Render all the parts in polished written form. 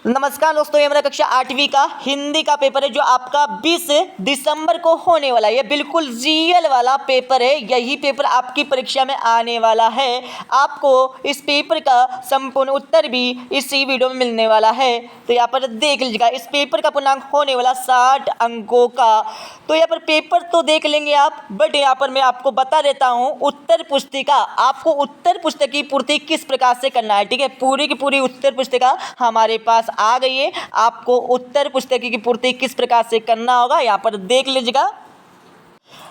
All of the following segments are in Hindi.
नमस्कार दोस्तों, ये हमारा कक्षा 8वीं का हिंदी का पेपर है जो आपका 20 दिसंबर को होने वाला है। ये बिल्कुल रियल वाला पेपर है। यही पेपर आपकी परीक्षा में आने वाला है। आपको इस पेपर का संपूर्ण उत्तर भी इसी वीडियो में मिलने वाला है। तो यहाँ पर देख लीजिएगा, इस पेपर का पूर्णांक होने वाला 60 अंकों का। तो यहाँ पर पेपर तो देख लेंगे आप, बट यहाँ पर मैं आपको बता देता हूँ उत्तर पुस्तिका, आपको उत्तर पुस्तक की पूर्ति किस प्रकार से करना है। ठीक है, पूरी की पूरी उत्तर पुस्तिका हमारे पास आ गई है। आपको उत्तर पुस्तिका की पूर्ति किस प्रकार से करना होगा यहाँ पर देख लीजिएगा।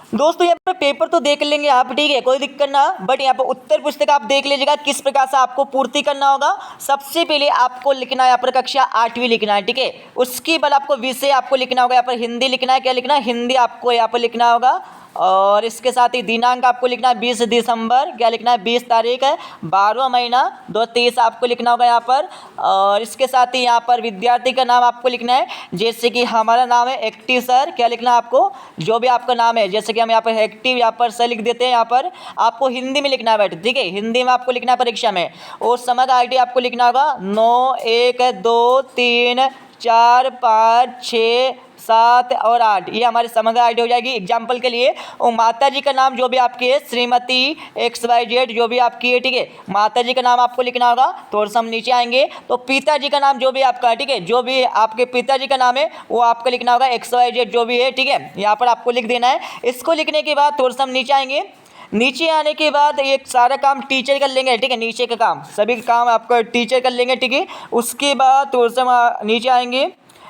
दोस्तों यहाँ पर पेपर तो देख लेंगे आप, ठीक है, कोई दिक्कत ना, बट यहाँ पर उत्तर पुस्तिका आप देख लीजिएगा किस प्रकार से आपको पूर्ति करना होगा। सबसे पहले आपको लिखना है यहाँ पर कक्षा 8वीं लिखना है, ठीक है। उसके बाद आपको विषय आपको लिखना होगा, यहाँ पर हिंदी लिखना है। क्या लिखना है? हिंदी आपको यहाँ पर लिखना होगा। और इसके साथ ही दिनांक आपको लिखना है 20 दिसंबर, क्या लिखना है? 20 तारीख है, 12वां महीना 2023 आपको लिखना होगा यहाँ पर। और इसके साथ ही यहाँ पर विद्यार्थी का नाम आपको लिखना है, जैसे कि हमारा नाम है एक्टिव सर। क्या लिखना है आपको? जो भी आपका नाम है, जैसे कि हम यहाँ पर एक्टिव यहाँ पर सर लिख देते हैं। यहाँ पर आपको हिंदी में लिखना है बेटा, ठीक है, हिंदी में आपको लिखना है परीक्षा में। और समग्र आईडी आपको लिखना होगा 9 1 2 3 4 5 6 7 और 8, ये हमारी समग्र आईडी हो जाएगी एग्जाम्पल के लिए। और माता जी का नाम जो भी आपकी है, श्रीमती XYZ जो भी आपकी है, ठीक है, माता जी का नाम आपको लिखना होगा। थोड़ा सा हम नीचे आएंगे तो पिताजी का नाम जो भी आपका है, ठीक है, जो भी आपके पिताजी का नाम है वो आपको लिखना होगा, XYZ जो भी है, ठीक है, यहाँ पर आपको लिख देना है। इसको लिखने के बाद थोड़ा सा हम नीचे आएंगे। नीचे आने के बाद ये सारा काम टीचर कर लेंगे, ठीक है, नीचे का काम सभी काम आपका टीचर कर लेंगे, ठीक है। उसके बाद थोड़ा सा नीचे आएंगे।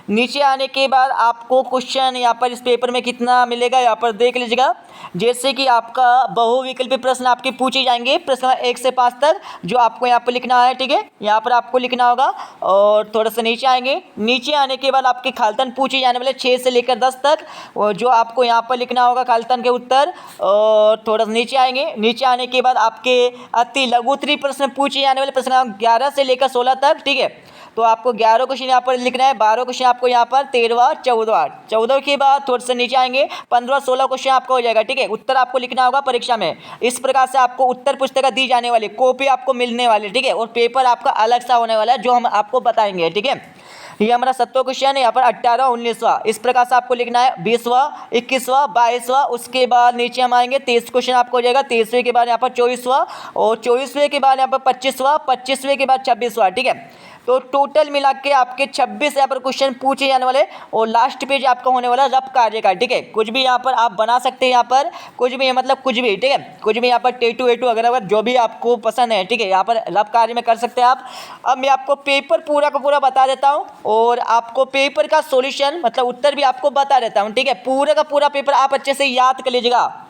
नीचे आने के बाद आपको क्वेश्चन यहाँ पर इस पेपर में कितना मिलेगा यहाँ पर देख लीजिएगा। जैसे कि आपका बहुविकल्पी प्रश्न आपके पूछे जाएंगे, प्रश्न 1 से 5 तक, जो आपको यहाँ पर लिखना है, ठीक है, यहाँ पर आपको लिखना होगा। और थोड़ा सा नीचे आएंगे। नीचे आने के बाद आपके खालतन पूछे जाने वाले 6 से लेकर 10 तक, और जो आपको यहाँ पर लिखना होगा खालतन के उत्तर। और थोड़ा सा नीचे आएंगे। नीचे आने के बाद आपके अति लघुत्तरी प्रश्न पूछे जाने वाले प्रश्न 11 से लेकर 16 तक, ठीक है। तो आपको 11 क्वेश्चन यहाँ पर लिखना है, 12 क्वेश्चन आपको यहाँ पर, 13 14 के बाद थोड़ा सा नीचे आएंगे, 15 16 क्वेश्चन आपको हो जाएगा, ठीक है। उत्तर आपको लिखना होगा परीक्षा में। इस प्रकार से आपको उत्तर पुस्तिका दी जाने वाली, कॉपी आपको मिलने वाली, ठीक है। और पेपर आपका अलग सा होने वाला है जो हम आपको बताएंगे, ठीक है। ये हमारा 7वां क्वेश्चन है, यहाँ पर 18 19वां, इस प्रकार से आपको लिखना है। 20वां 21वां 22वां, उसके बाद नीचे हम आएंगे 23 क्वेश्चन आपको हो जाएगा। 23वें के बाद यहाँ पर 24वां, और 24वें के बाद यहाँ पर 25वां, 25वें के बाद 26वां, ठीक है। तो टोटल मिला के आपके 26 यहाँ पर क्वेश्चन पूछे जाने वाले। और लास्ट पेज आपका होने वाला रफ कार्य का, ठीक है। कुछ भी यहाँ पर आप बना सकते हैं, यहाँ पर कुछ भी मतलब कुछ भी, ठीक है, कुछ भी यहाँ पर टेटू वेटू अगर जो भी आपको पसंद है, ठीक है, यहाँ पर रफ कार्य में कर सकते हैं आप। अब मैं आपको पेपर पूरा का पूरा बता देता हूँ और आपको पेपर का सॉल्यूशन मतलब उत्तर भी आपको बता देता हूँ, ठीक है। पूरा का पूरा पेपर आप अच्छे से याद कर लीजिएगा।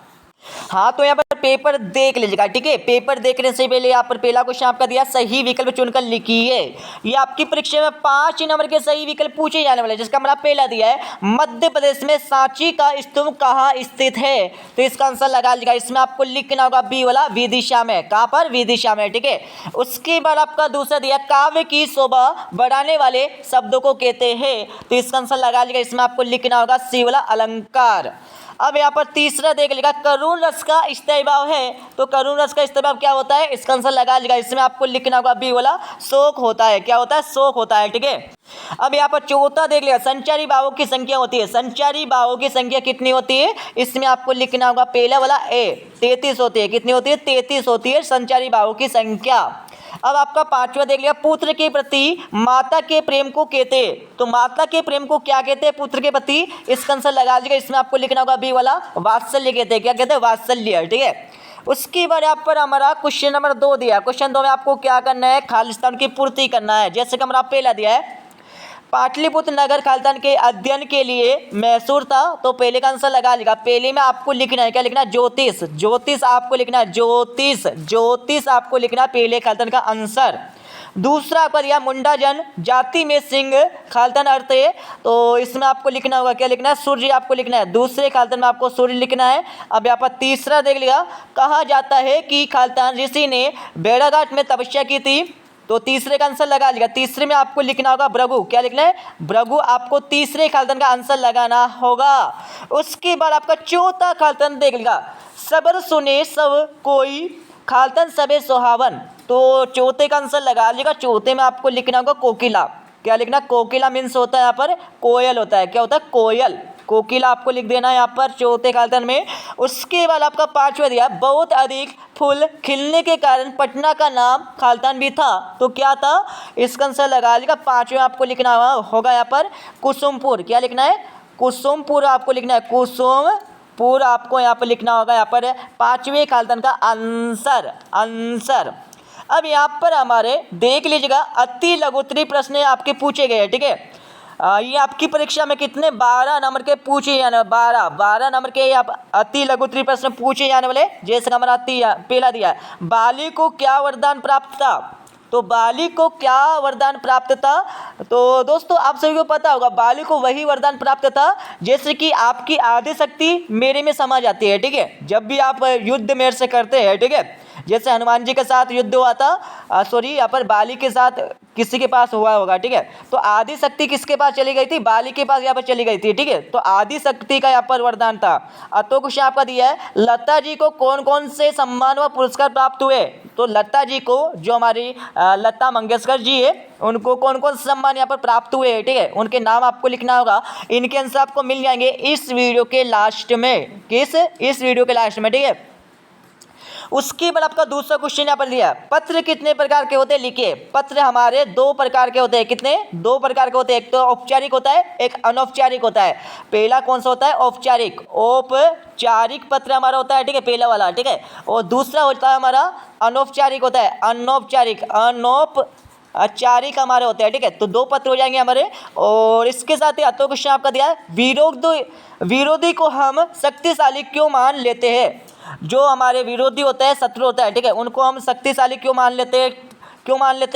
हाँ, तो यहाँ पर पेपर देख लीजिएगा, ठीक है। पेपर देखने से पहले यहाँ पर पहला क्वेश्चन आपका दिया, सही विकल्प चुनकर लिखिए। ये आपकी परीक्षा में 5 नंबर के सही विकल्प पूछे जाने वाले, जिसका हमारा पहला दिया है, मध्य प्रदेश में सांची का स्तूप कहाँ स्थित है। तो इसका आंसर लगा लीजिएगा। इसमें आपको लिखना होगा बी वाला, विदिशा में। कहाँ पर? विदिशा में, ठीक है। उसके बाद आपका दूसरा दिया, काव्य की शोभा बढ़ाने वाले शब्दों को कहते हैं। तो इसका आंसर लगा लीजिएगा। इसमें आपको लिखना होगा सी वाला, अलंकार। अब यहाँ पर तीसरा देख लीजिएगा, करुण रस का स्थायी भाव है। तो करुण रस का स्थायी भाव क्या होता है? इसका आंसर लगा लीजिएगा। इसमें आपको लिखना होगा बी वाला, शोक होता है। क्या होता है? शोक होता है, ठीक है। अब यहाँ पर चौथा देख लिया, संचारी भावों की संख्या होती है। संचारी भावों की संख्या कितनी होती है? इसमें आपको लिखना होगा पहला वाला ए, 33 होती है। कितनी होती है? 33 होती है संचारी भावों की संख्या। अब आपका पांचवा देख लिया, पुत्र के प्रति माता के प्रेम को कहते हैं। तो माता के प्रेम को क्या कहते हैं? पुत्र के प्रति। इसका आंसर लगा लीजिएगा। इसमें आपको लिखना होगा बी वाला, वात्सल्य कहते हैं। क्या कहते हैं? वात्सल्य, ठीक है। उसके बाद यहाँ पर हमारा क्वेश्चन नंबर 2 दिया। क्वेश्चन 2 में आपको क्या करना है? खालिस्तान की पूर्ति करना है। जैसे कि हमारा पहला दिया है, पाटलिपुत्र नगर खालिस्तान के अध्ययन के लिए मैसूर था। तो पहले का आंसर लगा लेगा। पहले में आपको लिखना है, क्या लिखना है? ज्योतिष। ज्योतिष आपको लिखना है, ज्योतिष, ज्योतिष आपको लिखना है पहले खालिस्तान का आंसर। दूसरा पर यह मुंडा जन जाति में सिंह खालिस्तान अर्थ है। तो इसमें आपको लिखना होगा, क्या लिखना है? सूर्य आपको लिखना है। दूसरे खालिस्तान में आपको सूर्य लिखना है। अब यहाँ पर तीसरा देख लिया, कहा जाता है कि खालिस्तान ऋषि ने भेड़ाघाट में तपस्या की थी। तो तीसरे का आंसर लगा लिया। तीसरे में आपको लिखना होगा भृगु। क्या लिखना है? भृगु आपको तीसरे खालिस्तान का आंसर लगाना होगा। उसके बाद आपका चौथा खालिस्तान देख लिया, सबर सुने सब कोई खालिस्तान सबे सुहावन। तो चौथे का आंसर लगा लीजिएगा। चौथे में आपको लिखना होगा कोकिला। क्या लिखना, कोकिला मीन्स होता है यहाँ पर कोयल होता है, क्या होता है, कोयल, कोकिला आपको लिख देना है यहाँ पर चौथे खाल्तन में। उसके बाद आपका पांचवा दिया, बहुत अधिक फूल खिलने के कारण पटना का नाम खाल्तन भी था, तो क्या था, इसका आंसर लगा लीजिएगा। पांचवा आपको लिखना होगा यहाँ पर कुसुमपुर, क्या लिखना है, कुसुमपुर आपको लिखना है, कुसुमपुर आपको यहाँ पर लिखना होगा, यहाँ पर पांचवें खाल्तन का आंसर। अब यहाँ पर हमारे देख लीजिएगा अति लघुत्तरीय प्रश्न आपके पूछे गए हैं, ठीक है। ये आपकी परीक्षा में कितने 12 नंबर के पूछे जाने, 12 नंबर के आप अति लघुत्तरीय प्रश्न पूछे जाने वाले। जैसे हमारा पहला दिया है, बाली को क्या वरदान प्राप्त था, तो बाली को क्या वरदान प्राप्त था, तो दोस्तों आप सभी को पता होगा बाली को वही वरदान प्राप्त था जैसे कि आपकी आदि शक्ति मेरे में समा जाती है, ठीक है। जब भी आप युद्ध मेरे से करते हैं, ठीक है, जैसे हनुमान जी के साथ युद्ध हुआ था, यहाँ पर बाली के साथ किसी के पास हुआ होगा, ठीक है, तो आदि शक्ति किसके पास चली गई थी, बाली के पास यहाँ पर चली गई थी, ठीक है, तो आदि शक्ति का यहाँ पर वरदान था। तो कुछ आपका दिया है, लता जी को कौन कौन से सम्मान व पुरस्कार प्राप्त हुए, तो लता जी को, जो हमारी लता मंगेशकर जी है, उनको कौन कौन से सम्मान यहाँ पर प्राप्त हुए हैं, ठीक है, उनके नाम आपको लिखना होगा। इनके आंसर आपको मिल जाएंगे इस वीडियो के लास्ट में, इस वीडियो के लास्ट में, ठीक है। उसके बाद आपका दूसरा क्वेश्चन यहाँ पर दिया, पत्र कितने प्रकार के होते हैं, लिखिए। पत्र हमारे 2 प्रकार के होते हैं, कितने, 2 प्रकार के होते हैं, एक तो औपचारिक होता है, एक अनौपचारिक होता है। पहला कौन सा होता है, औपचारिक पत्र हमारा होता है, ठीक है, पहला वाला, ठीक है, और दूसरा होता है हमारा अनौपचारिक होता है, अनौपचारिक हमारे होते हैं, ठीक है, तो 2 पत्र हो जाएंगे हमारे। और इसके साथ ही अतो क्वेश्चन आपका दिया है, विरोधी को हम शक्तिशाली क्यों मान लेते हैं, जो हमारे विरोधी होता है, शत्रु होता है, ठीक है, उनको हम शक्तिशाली क्यों मान लेते हैं,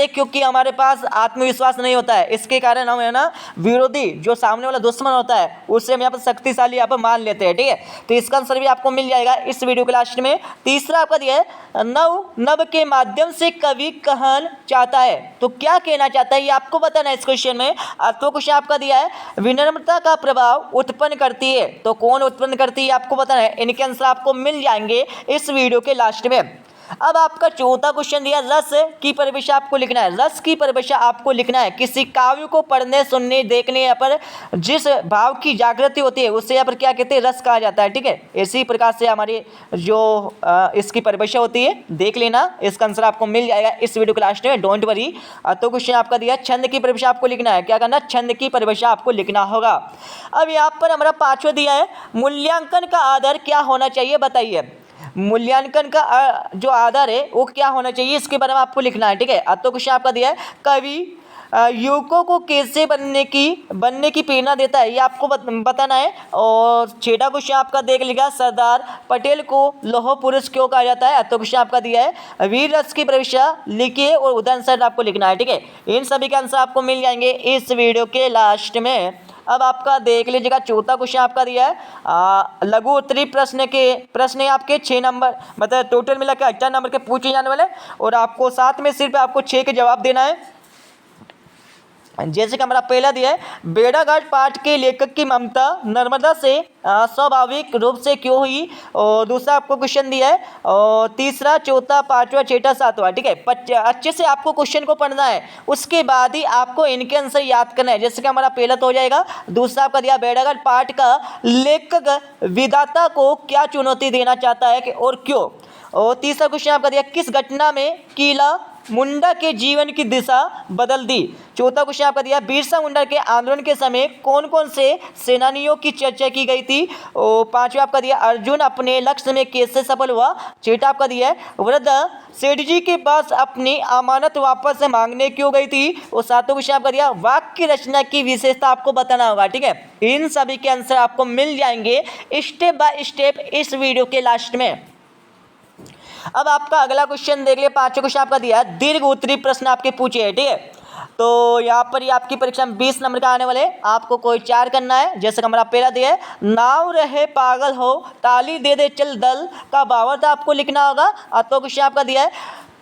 क्योंकि हमारे पास आत्मविश्वास नहीं होता है, इसके कारण हम, है ना, विरोधी जो सामने वाला दुश्मन होता है उससे हम यहाँ पर शक्तिशाली यहाँ पर मान लेते हैं, ठीक है। तो इसका आंसर भी आपको मिल जाएगा इस वीडियो के लास्ट में। तीसरा आपका दिया है, नव के माध्यम से कवि कहना चाहता है, तो क्या कहना चाहता है ये आपको बताना है इस क्वेश्चन में। तो क्वेश्चन आपका दिया है, विनम्रता का प्रभाव उत्पन्न करती है, तो कौन उत्पन्न करती है आपको बताना है। इनके आंसर आपको मिल जाएंगे इस वीडियो के लास्ट में। अब आपका चौथा क्वेश्चन दिया, रस की परिभाषा आपको लिखना है। रस की परिभाषा आपको लिखना है, किसी काव्य को पढ़ने, सुनने, देखने या पर जिस भाव की जागृति होती है उससे यहाँ पर क्या कहते हैं, रस कहा जाता है, ठीक है। इसी प्रकार से हमारी जो इसकी परिभाषा होती है देख लेना, इसका आंसर आपको मिल जाएगा इस वीडियो के लास्ट में, डोंट वरी। तो क्वेश्चन आपका दिया, छंद की परिभाषा आपको लिखना है, क्या करना, छंद की परिभाषा आपको लिखना होगा। अब यहाँ पर हमारा पांचवा दिया है, मूल्यांकन का आधार क्या होना चाहिए, बताइए। मूल्यांकन का जो आधार है वो क्या होना चाहिए, इसके बारे में आपको लिखना है, ठीक है। तो क्वेश्चन आपका दिया है, कवि युवकों को कैसे बनने की प्रेरणा देता है, ये आपको बताना है। और छठा क्वेश्चन आपका देख लीजिएगा, सरदार पटेल को लौह पुरुष क्यों कहा जाता है। तो क्वेश्चन आपका दिया है, वीर रस की परिभाषा लिखिए और उदाहरण सहित आपको लिखना है, ठीक है। इन सभी के आंसर आपको मिल जाएंगे इस वीडियो के लास्ट में। अब आपका देख लीजिएगा चौथा क्वेश्चन आपका दिया है, लघु उत्तरीय प्रश्न आपके 6 नंबर, मतलब टोटल मिला के 18 नंबर के पूछे जाने वाले, और आपको साथ में सिर्फ आपको 6 के जवाब देना है। जैसे कि हमारा पहला दिया है, बेड़ाघाट पाठ के लेखक की ममता नर्मदा से स्वाभाविक रूप से क्यों हुई, और दूसरा आपको क्वेश्चन दिया है, और तीसरा, चौथा, पांचवा, छठा, सातवां, ठीक है। अच्छे से आपको क्वेश्चन को पढ़ना है, उसके बाद ही आपको इनके आंसर याद करना है। जैसे कि हमारा पहला तो हो जाएगा, दूसरा आपका दिया, बेड़ाघाट पाठ का लेखक विधाता को क्या चुनौती देना चाहता है और क्यों, और तीसरा क्वेश्चन आपका दिया, किस घटना में किला मुंडा के जीवन की दिशा बदल दी। चौथा क्वेश्चन आपका दिया, बिरसा मुंडा के आंदोलन के समय कौन कौन से सेनानियों की चर्चा की गई थी। और पांचवा आपका दिया, अर्जुन अपने लक्ष्य में कैसे सफल हुआ। छठा आपका दिया है, वृद्ध सेठ जी के पास अपनी अमानत वापस मांगने क्यों गई थी। और सातों क्वेश्चन आपका दिया, वाक्य रचना की विशेषता आपको बताना होगा, ठीक है। इन सभी के आंसर आपको मिल जाएंगे स्टेप बाय स्टेप इस वीडियो के लास्ट में। अब आपका अगला क्वेश्चन देख लिया, पांचवा क्वेश्चन आपका दिया है, दीर्घ उत्तरीय प्रश्न आपके पूछे हैं, ठीक है। तो यहाँ पर ये आपकी परीक्षा में 20 नंबर का आने वाले, आपको कोई 4 करना है। जैसे कि हमारा पहला दिया है, नाव रहे पागल हो ताली दे दे चल दल का भावार्थ आपको लिखना होगा। तो क्वेश्चन आपका दिया है,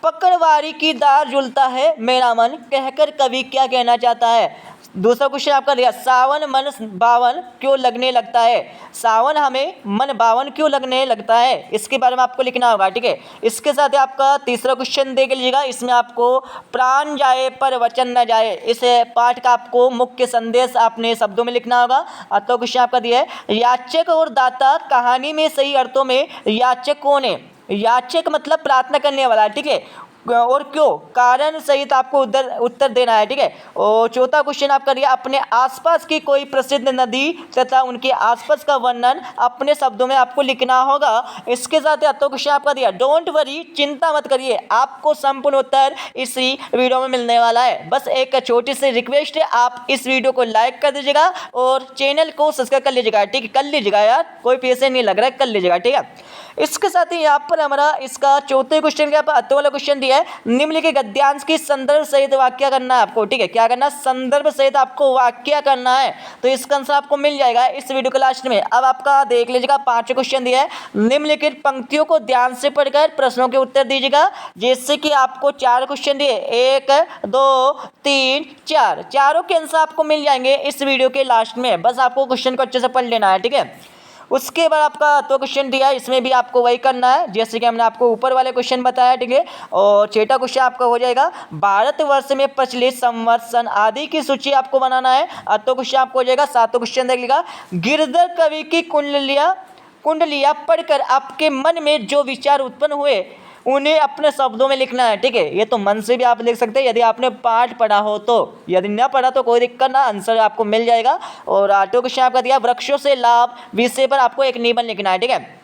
पकड़वारी की दार झुलता है मेरा मन कहकर कवि क्या कहना चाहता है। दूसरा क्वेश्चन आपका दिया, सावन मन बावन क्यों लगने लगता है। सावन हमें मन बावन क्यों लगने लगता है, इसके बारे में आपको लिखना होगा। ठीक है, इसके साथ ही आपका तीसरा क्वेश्चन देख लीजिएगा। इसमें आपको प्राण जाए पर वचन न जाए, इस पाठ का आपको मुख्य संदेश आपने शब्दों में लिखना होगा। तो क्वेश्चन आपका दिया है, याचक और दाता कहानी में सही अर्थों में याचक कौन है। याचक मतलब प्रार्थना करने वाला। ठीक है, और क्यों, कारण सहित आपको उत्तर देना है। ठीक है, और चौथा क्वेश्चन आपका दिया, अपने आसपास की कोई प्रसिद्ध नदी तथा उनके आसपास का वर्णन अपने शब्दों में आपको लिखना होगा। इसके साथ ही क्वेश्चन आपका दिया, डोंट वरी, चिंता मत करिए, आपको संपूर्ण उत्तर इसी वीडियो में मिलने वाला है। बस एक छोटी सी रिक्वेस्ट है, आप इस वीडियो को लाइक कर दीजिएगा और चैनल को सब्सक्राइब कर लीजिएगा। ठीक है, कर लीजिएगा यार, कोई पैसे नहीं लग रहा है, कर लीजिएगा। ठीक है, इसके साथ ही यहाँ पर हमारा इसका चौथे क्वेश्चन का अंत वाला क्वेश्चन दिया है, निम्नलिखित गद्यांश की संदर्भ सहित वाक्य करना है आपको। ठीक है, क्या करना है, संदर्भ सहित आपको वाक्य करना है। तो इसका आंसर आपको मिल जाएगा इस वीडियो के लास्ट में। अब आपका देख लीजिएगा, पांचवें क्वेश्चन दिया है, निम्नलिखित पंक्तियों को ध्यान से पढ़कर प्रश्नों के उत्तर दीजिएगा। जैसे कि आपको 4 क्वेश्चन दिए, 1 2 3 4, चारों के आंसर आपको मिल जाएंगे इस वीडियो के लास्ट में। बस आपको क्वेश्चन को अच्छे से पढ़ लेना है। ठीक है, उसके बाद आपका तो क्वेश्चन दिया है, इसमें भी आपको वही करना है जैसे कि हमने आपको ऊपर वाले क्वेश्चन बताया। ठीक है, और छठा क्वेश्चन आपका हो जाएगा, भारतवर्ष में प्रचलित संवत्सर आदि की सूची आपको बनाना है। तो क्वेश्चन आपको हो जाएगा। सातों क्वेश्चन देख लीजिएगा, गिरधर कवि की कुंडलियाँ पढ़कर आपके मन में जो विचार उत्पन्न हुए उन्हें अपने शब्दों में लिखना है। ठीक है, ये तो मन से भी आप लिख सकते हैं यदि आपने पाठ पढ़ा हो तो, यदि न पढ़ा तो कोई दिक्कत ना, आंसर आपको मिल जाएगा। और आठवां क्वेश्चन आपका दिया, वृक्षों से लाभ विषय पर आपको एक निबंध लिखना है। ठीक है,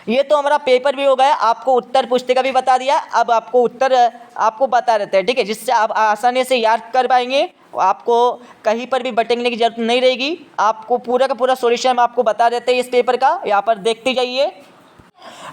ये तो हमारा पेपर भी हो गया, आपको उत्तर पुस्तिका भी बता दिया। अब आपको उत्तर आपको बता देते हैं। ठीक है, जिससे आप आसानी से याद कर पाएंगे, आपको कहीं पर भी भटकने की जरूरत नहीं रहेगी। आपको पूरा का पूरा सॉल्यूशन हम आपको बता देते हैं इस पेपर का, यहाँ पर देखते जाइए।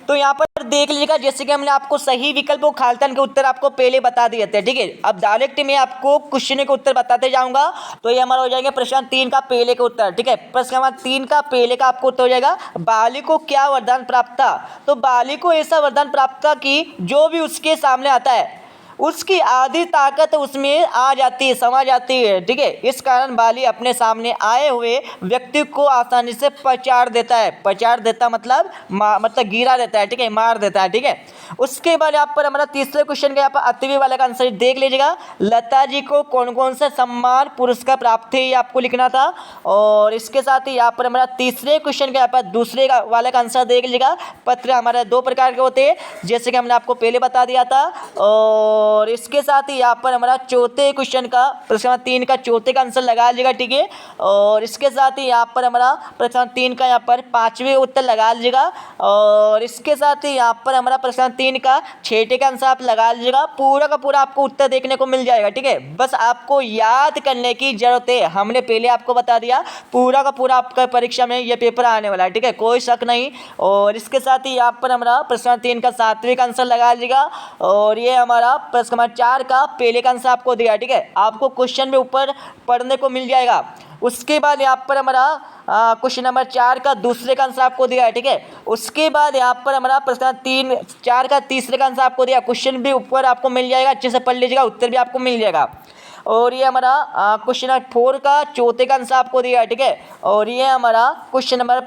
तो यहाँ पर देख लीजिएगा, जैसे कि हमने आपको सही विकल्प और खालिस्तान के उत्तर आपको पहले बता दिए थे। ठीक है, अब डायरेक्ट मैं आपको क्वेश्चन के उत्तर बताते जाऊंगा। तो ये हमारा हो जाएगा प्रश्न 3 का पहले का उत्तर। ठीक है, प्रश्न नंबर 3 का पहले का आपको उत्तर हो जाएगा, बाली को क्या वरदान प्राप्त था। तो बाली को ऐसा वरदान प्राप्त था कि जो भी उसके सामने आता है उसकी आधी ताकत उसमें आ जाती है, समा जाती है। ठीक है, इस कारण बाली अपने सामने आए हुए व्यक्ति को आसानी से पछाड़ देता है। पछाड़ देता मतलब गिरा देता है। ठीक है, मार देता है। ठीक है, उसके बाद यहाँ पर हमारा तीसरे क्वेश्चन का यहाँ पर 8वीं वाले का आंसर देख लीजिएगा, लता जी को कौन कौन सा सम्मान पुरस्कार प्राप्त है, ये आपको लिखना था। और इसके साथ ही यहाँ पर हमारा तीसरे क्वेश्चन का यहाँ पर दूसरे वाले का आंसर देख लीजिएगा। पत्र हमारे 2 प्रकार के होते हैं जैसे कि हमने आपको पहले बता दिया था। और इसके साथ ही यहाँ पर हमारा चौथे क्वेश्चन का प्रश्न 3 का चौथे का आंसर लगा लीजिएगा। ठीक है, और इसके साथ ही यहाँ पर हमारा प्रश्न 3 का यहाँ पर 5वें उत्तर लगा लीजिएगा। और इसके साथ ही यहाँ पर हमारा प्रश्न 3 का 6ठे का आंसर आप लगा लीजिएगा। पूरा का पूरा आपको उत्तर देखने को मिल जाएगा। ठीक है, बस आपको याद करने की जरूरत है, हमने पहले आपको बता दिया, पूरा का पूरा आपका परीक्षा में ये पेपर आने वाला है। ठीक है, कोई शक नहीं। और इसके साथ ही यहाँ पर हमारा प्रश्न 3 का 7वें का आंसर लगा लीजिएगा। और ये हमारा प्रश्न नंबर 4 का पहले का आंसर आपको दिया। ठीक है, आपको क्वेश्चन में ऊपर पढ़ने को मिल जाएगा। उसके बाद यहाँ पर हमारा क्वेश्चन नंबर 4 का दूसरे का आंसर आपको दिया है। ठीक है, उसके बाद यहाँ पर हमारा प्रश्न 4 का तीसरे का आंसर आपको दिया। क्वेश्चन भी ऊपर आपको मिल जाएगा, अच्छे से पढ़ लीजिएगा, उत्तर भी आपको मिल जाएगा। और ये हमारा क्वेश्चन नंबर 4 का चौथे का आंसर आपको दिया है। ठीक है, और ये हमारा क्वेश्चन नंबर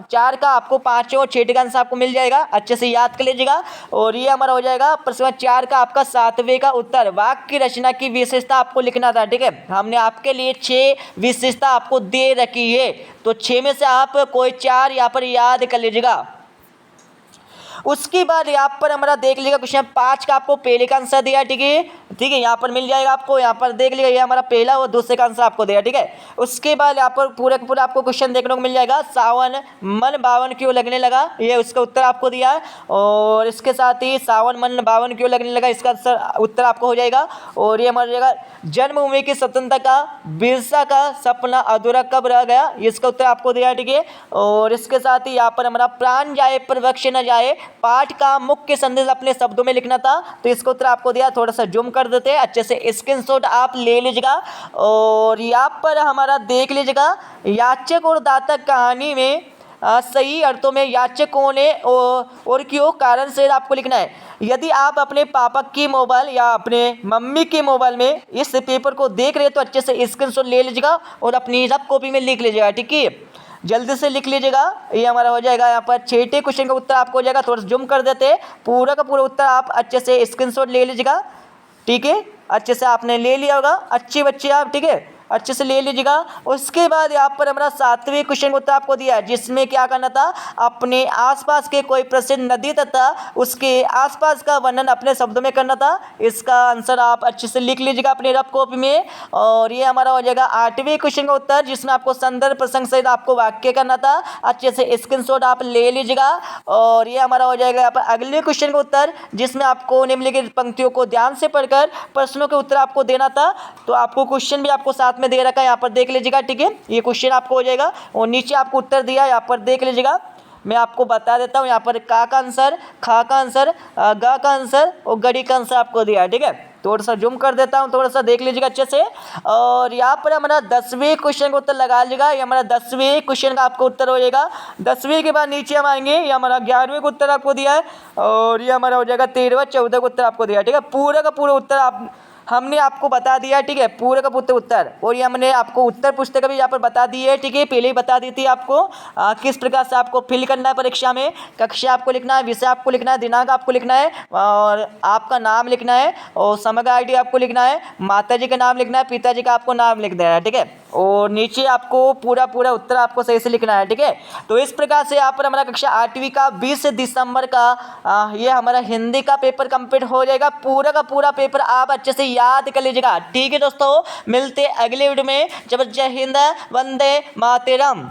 4 का आपको 5 और 6 का आंसर आपको मिल जाएगा, अच्छे से याद कर लीजिएगा। और ये हमारा हो जाएगा प्रश्न 4 का आपका 7वें का उत्तर, वाक्य की रचना की विशेषता आपको लिखना था। ठीक है, हमने आपके लिए 6 विशेषता आपको दे रखी है, तो 6 में से आप कोई 4 यहाँ पर याद कर लीजिएगा। उसके बाद यहाँ पर हमारा देख लीजिएगा क्वेश्चन 5 का आपको पहले का आंसर दिया। ठीक है, ठीक है, यहाँ पर मिल जाएगा आपको, यहाँ पर देख लीजिएगा, ये हमारा पहला और दूसरे का आंसर आपको दिया। ठीक है, उसके बाद यहाँ पर पूरा का पूरा आपको क्वेश्चन देखने को मिल जाएगा, सावन मन बावन क्यों लगने लगा, ये उसका उत्तर आपको दिया है। और इसके साथ ही सावन मन बावन क्यों लगने लगा, इसका उत्तर आपको हो जाएगा। और ये हमारा हो जाएगा, जन्मभूमि की स्वतंत्रता का बिरसा का सपना अधूरा कब रह गया, इसका उत्तर आपको दिया। ठीक है, और इसके साथ ही यहाँ पर हमारा प्राण जाए पर वृक्ष न जाए, पाठ का मुख्य संदेश अपने शब्दों में लिखना था, तो इसका उत्तर आपको दिया। थोड़ा सा जूम कर देते हैं, अच्छे से स्क्रीनशॉट आप ले लीजिएगा। और यहाँ पर हमारा देख लीजिएगा, याचक और दाता कहानी में सही अर्थों में याचक कौन है और क्यों, कारण से आपको लिखना है। यदि आप अपने पापा की मोबाइल या अपने मम्मी के मोबाइल में इस पेपर को देख रहे हैं तो अच्छे से स्क्रीनशॉट ले लीजिएगा और अपनी रफ कॉपी में लिख लीजिएगा, ठीक है। जल्दी से लिख लीजिएगा। ये हमारा हो जाएगा यहाँ पर 6ठे क्वेश्चन का उत्तर आपको हो जाएगा। थोड़ा सा जूम कर देते हैं, पूरा का पूरा उत्तर आप अच्छे से स्क्रीनशॉट ले लीजिएगा, ठीक है। अच्छे से आपने ले लिया होगा, अच्छे बच्चे आप, ठीक है, अच्छे से ले लीजिएगा। उसके बाद यहाँ पर हमारा 7वें क्वेश्चन का उत्तर आपको दिया है, जिसमें क्या करना था, अपने आसपास के कोई प्रसिद्ध नदी तथा उसके आसपास का वर्णन अपने शब्दों में करना था। इसका आंसर आप अच्छे से लिख लीजिएगा अपनी रफ कॉपी में। और ये हमारा हो जाएगा 8वें क्वेश्चन का उत्तर, जिसमें आपको संदर्भ प्रसंग सहित आपको वाक्य करना था। अच्छे से स्क्रीनशॉट आप ले लीजिएगा। और ये हमारा हो जाएगा यहाँ पर अगले क्वेश्चन का उत्तर, जिसमें आपको निम्नलिखित पंक्तियों को ध्यान से पढ़कर प्रश्नों के उत्तर आपको देना था। तो आपको क्वेश्चन भी आपको साथ में दे रखा है, यहाँ पर देख लीजिएगा, ठीक है। ये क्वेश्चन आपको हो जाएगा और नीचे आपको उत्तर दिया, यहाँ पर देख लीजिएगा। मैं आपको बता देता हूँ, यहाँ पर का आंसर, खा का आंसर, गा का आंसर और गड़ी का आंसर आपको दिया है, ठीक है। थोड़ा सा जूम कर देता हूँ, थोड़ा सा देख लीजिएगा अच्छे से। और यहाँ पर हमारा 10वें क्वेश्चन का उत्तर लगा लीजिएगा। ये हमारा 10वें क्वेश्चन का आपको उत्तर हो जाएगा। 10वें के बाद नीचे हम आएंगे, ये हमारा 11वें का उत्तर आपको दिया है और ये हमारा हो जाएगा 13वां 14 का उत्तर आपको दिया है, ठीक है। पूरा का पूरा उत्तर हमने आपको बता दिया, ठीक है, पूरे का पूरा उत्तर। और ये हमने आपको उत्तर पुस्तिका भी यहाँ पर बता दी है, ठीक है, पहले ही बता दी थी आपको किस प्रकार से आपको फिल करना है परीक्षा में। कक्षा आपको लिखना है, विषय आपको लिखना है, दिनांक आपको लिखना है और आपका नाम लिखना है और समग्र आईडी आपको लिखना है, माताजी का नाम लिखना है, पिताजी का आपको नाम लिख देना है, ठीक है। और नीचे आपको पूरा पूरा उत्तर आपको सही से लिखना है, ठीक है। तो इस प्रकार से यहाँ पर हमारा कक्षा 8वीं का 20 दिसंबर का ये हमारा हिंदी का पेपर कंप्लीट हो जाएगा। पूरा का पूरा पेपर आप अच्छे से याद कर लीजिएगा, ठीक है दोस्तों। मिलते अगले वीडियो में। जब जय हिंद, वंदे मातरम।